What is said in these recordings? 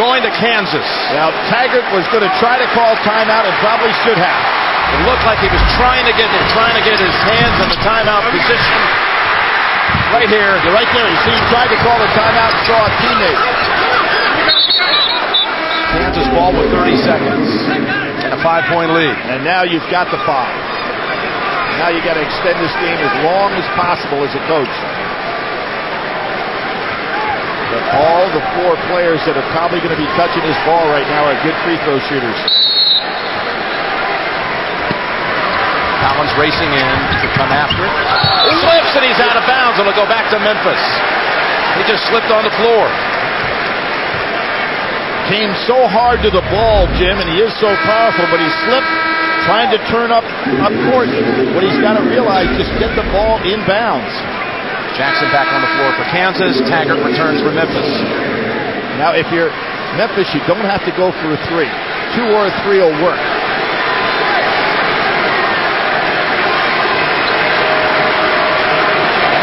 going to Kansas. Now, Taggart was going to try to call timeout and probably should have. It looked like he was trying to get his hands in the timeout position. Right here. You're right there. You see, he tried to call a timeout and saw a teammate. Kansas ball with 30 seconds. And a 5-point lead. And now you've got the 5. Now you got to extend this game as long as possible as a coach. But all the 4 players that are probably going to be touching this ball right now are good free throw shooters. Collins racing in to come after it. Slips and he's out of bounds, and it'll go back to Memphis. He just slipped on the floor. Came so hard to the ball, Jim, and he is so powerful, but he slipped trying to turn up court. What he's got to realize, just get the ball in bounds. Jackson back on the floor for Kansas. Taggart returns for Memphis. Now, if you're Memphis, you don't have to go for a 3. 2 or a 3 will work.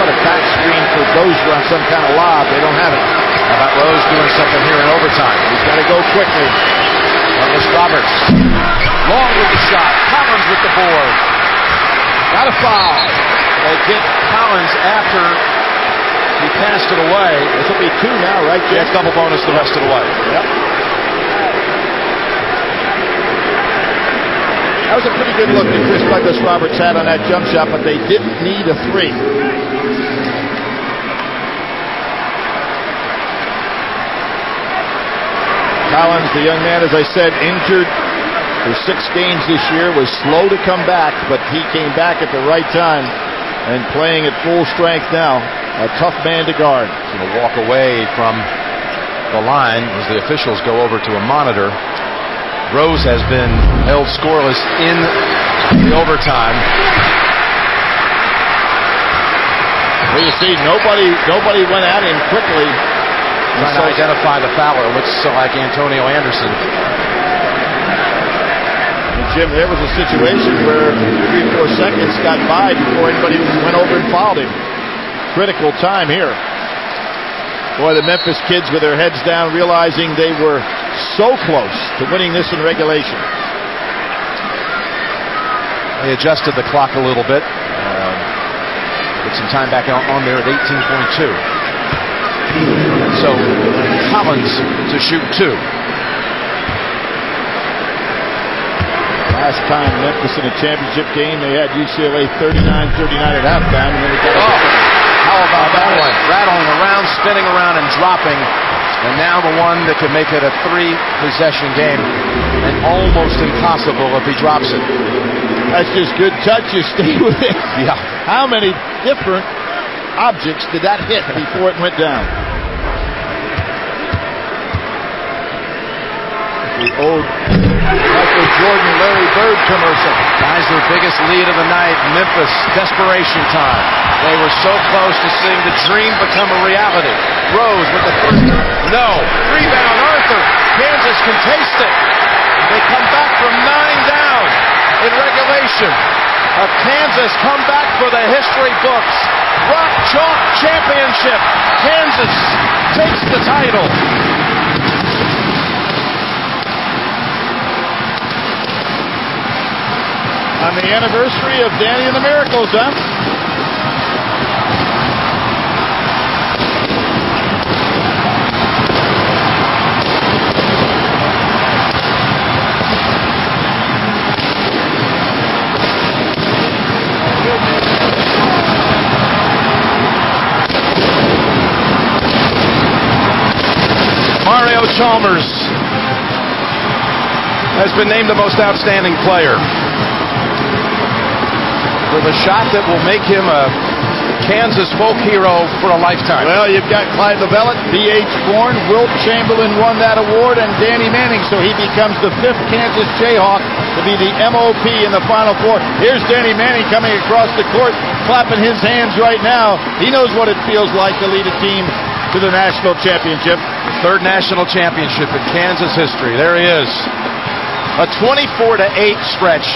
A back screen for Dozier on some kind of lob. They don't have it. How about Rose doing something here in overtime? He's got to go quickly. Douglas Roberts. Long with the shot. Collins with the board. Got a foul. They get Collins after he passed it away. This will be 2 now, right, Jeff? Yes, double bonus the rest of the way. Yep. That was a pretty good look that Chris Douglas Roberts had on that jump shot, but they didn't need a 3. Collins, the young man, as I said, injured for 6 games this year, was slow to come back, but he came back at the right time and playing at full strength now. A tough man to guard. He's going to walk away from the line as the officials go over to a monitor. Rose has been held scoreless in the overtime. Well, you see, nobody went at him quickly. Trying to identify the fouler. Looks like Antonio Anderson. And Jim, there was a situation where 3 or 4 seconds got by before anybody went over and fouled him. Critical time here. Boy, the Memphis kids with their heads down, realizing they were so close to winning this in regulation. They adjusted the clock a little bit. Get some time back on there at 18.2. So Collins to shoot 2. Last time Memphis in a championship game, they had UCLA 39-39 at halftime, and then it got how about that one? Rattling around, spinning around, and dropping. And now the one that could make it a 3-possession game, and almost impossible if he drops it. That's just good touch. You stay with it. Yeah. How many different objects did that hit before it went down? The old Michael Jordan, Larry Bird commercial. Guys, their biggest lead of the night. Memphis, desperation time. They were so close to seeing the dream become a reality. Rose with the first. No. Rebound, Arthur. Kansas can taste it. They come back from 9 down in regulation. A Kansas comeback for the history books. Rock Chalk Championship. Kansas takes the title. On the anniversary of Danny and the Miracles, huh? Mario Chalmers has been named the most outstanding player, with a shot that will make him a Kansas folk hero for a lifetime. Well, you've got Clyde Lovellette, B.H. Bourne, Wilt Chamberlain won that award, and Danny Manning, so he becomes the 5th Kansas Jayhawk to be the MOP in the Final Four. Here's Danny Manning coming across the court, clapping his hands right now. He knows what it feels like to lead a team to the national championship. 3rd national championship in Kansas history. There he is. A 24-8 stretch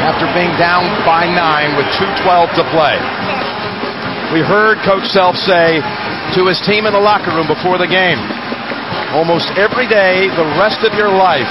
after being down by 9 with 2:12 to play. We heard Coach Self say to his team in the locker room before the game, almost every day the rest of your life.